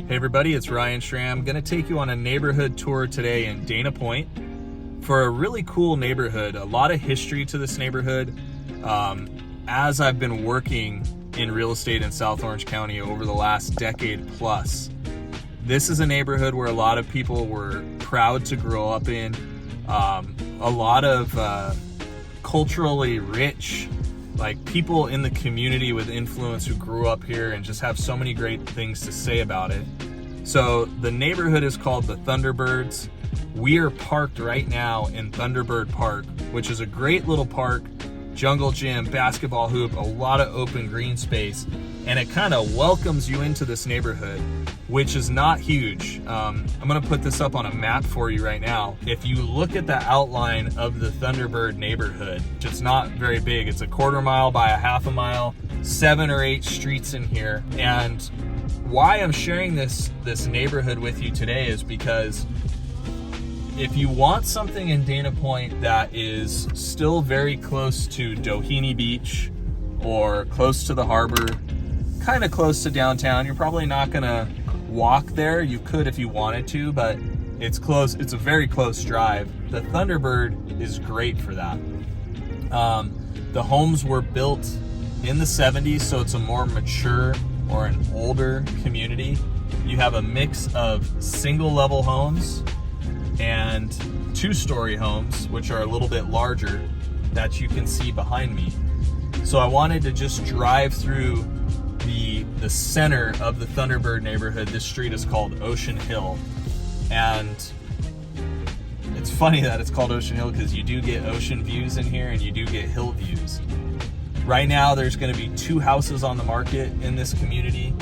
Hey everybody, it's Ryan Schramm. Gonna take you on a neighborhood tour today in Dana Point for a really cool neighborhood. A lot of history to this neighborhood. As I've been working in real estate in South Orange County over the last decade plus, this is a neighborhood where a lot of people were proud to grow up in. A lot of culturally rich, like people in the community with influence who grew up here and just have so many great things to say about it. So the neighborhood is called the Thunderbirds. We are parked right now in Thunderbird Park, which is a great little park, jungle gym, basketball hoop, a lot of open green space, and it kind of welcomes you into this neighborhood, which is not huge. I'm gonna put this up on a map for you right now. If you look at the outline of the Thunderbird neighborhood, it's not very big. It's a quarter mile by a half a mile, 7 or 8 streets in here. And why I'm sharing this neighborhood with you today is because if you want something in Dana Point that is still very close to Doheny Beach or close to the harbor, kind of close to downtown, you're probably not gonna walk there. You could if you wanted to, but it's close. It's a very close drive. The Thunderbird is great for that. The homes were built in the 70s, so it's a more mature or an older community. You have a mix of single level homes and 2-story homes, which are a little bit larger, that you can see behind me. So I wanted to just drive through the center of the Thunderbird neighborhood. This street is called Ocean Hill, and it's funny that it's called Ocean Hill because you do get ocean views in here and you do get hill views. Right now there's going to be 2 houses on the market in this community,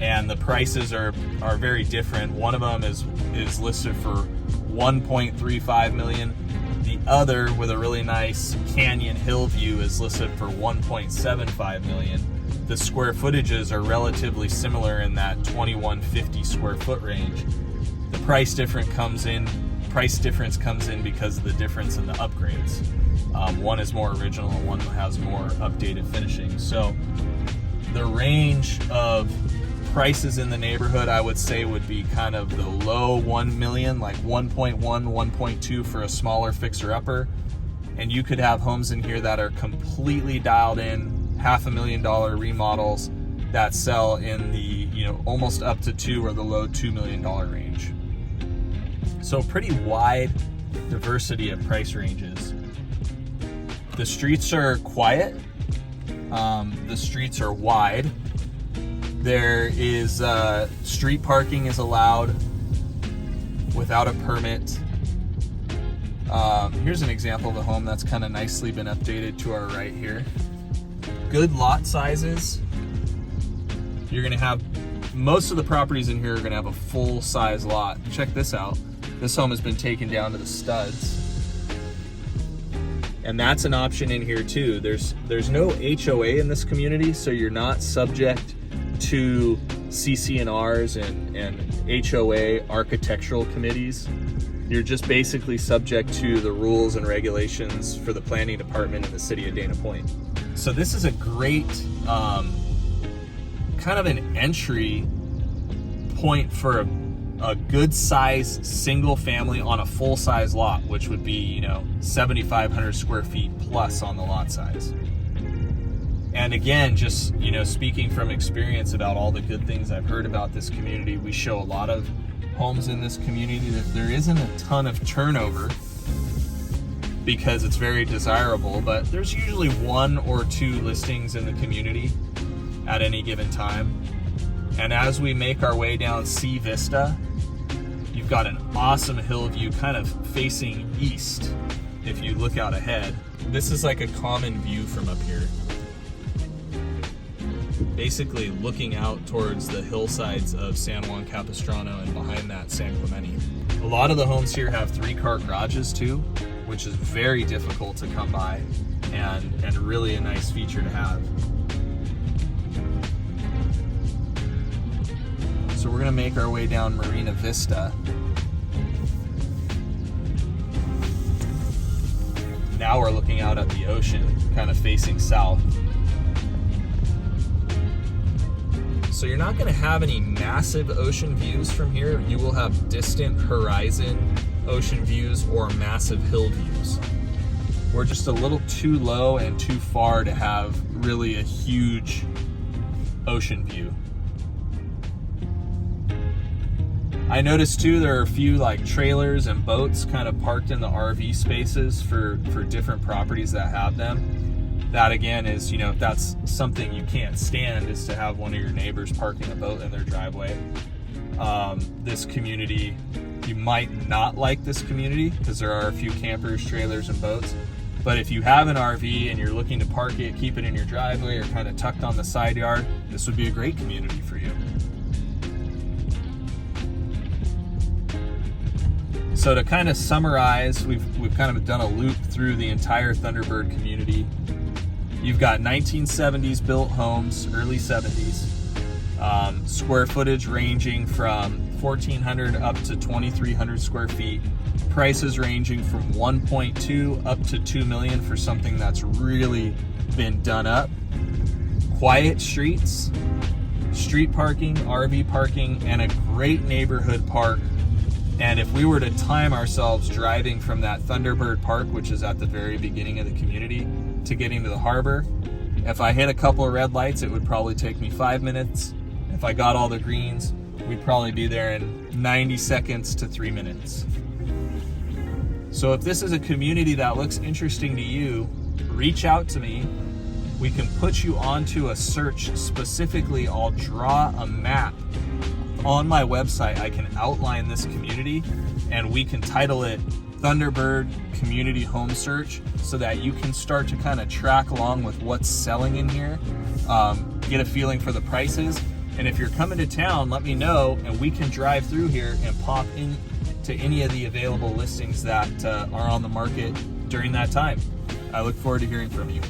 and the prices are very different. One of them is listed for $1.35 million. The other, with a really nice canyon hill view, is listed for $1.75 million. The square footages are relatively similar in that 2150 square foot range. The price difference comes in because of the difference in the upgrades. One is more original and one has more updated finishing. So the range of prices in the neighborhood, I would say, would be kind of the low 1 million, like 1.1, 1.2 for a smaller fixer-upper. And you could have homes in here that are completely dialed in, $500,000 remodels that sell in the almost up to 2 or the low $2 million range. So pretty wide diversity of price ranges. The streets are quiet. The streets are wide. There is street parking is allowed without a permit. Here's an example of a home that's kind of nicely been updated to our right here. Good lot sizes. You're gonna have, most of the properties in here are gonna have a full size lot. Check this out. This home has been taken down to the studs. And that's an option in here too. There's no HOA in this community, so you're not subject to CC&Rs and HOA architectural committees. You're just basically subject to the rules and regulations for the planning department in the city of Dana Point. So this is a great kind of an entry point for a good size single family on a full size lot, which would be 7,500 square feet plus on the lot size. And again, just speaking from experience about all the good things I've heard about this community, we show a lot of homes in this community that there isn't a ton of turnover because it's very desirable, but there's usually 1 or 2 listings in the community at any given time. And as we make our way down Sea Vista, you've got an awesome hill view kind of facing east if you look out ahead. This is like a common view from up here. Basically looking out towards the hillsides of San Juan Capistrano and behind that San Clemente. A lot of the homes here have 3-car garages too, which is very difficult to come by and really a nice feature to have. So we're gonna make our way down Marina Vista. Now we're looking out at the ocean, kind of facing south. So you're not going to have any massive ocean views from here. You will have distant horizon ocean views or massive hill views. We're just a little too low and too far to have really a huge ocean view. I noticed too there are a few like trailers and boats kind of parked in the RV spaces for different properties that have them. That again is, you know, if that's something you can't stand, is to have one of your neighbors parking a boat in their driveway. This community, you might not like this community because there are a few campers, trailers, and boats. But if you have an RV and you're looking to park it, keep it in your driveway or kind of tucked on the side yard, this would be a great community for you. So to kind of summarize, we've kind of done a loop through the entire Thunderbird community. You've got 1970s built homes, early 70s, square footage ranging from 1,400 up to 2,300 square feet. Prices ranging from 1.2 up to 2 million for something that's really been done up. Quiet streets, street parking, RV parking, and a great neighborhood park. And if we were to time ourselves driving from that Thunderbird Park, which is at the very beginning of the community, to getting to the harbor, if I hit a couple of red lights, it would probably take me 5 minutes. If I got all the greens, we'd probably be there in 90 seconds to 3 minutes. So if this is a community that looks interesting to you, reach out to me. We can put you onto a search. Specifically, I'll draw a map on my website. I can outline this community and we can title it Thunderbird Community Home Search so that you can start to kind of track along with what's selling in here, get a feeling for the prices. And if you're coming to town, let me know and we can drive through here and pop in to any of the available listings that are on the market during that time. I look forward to hearing from you.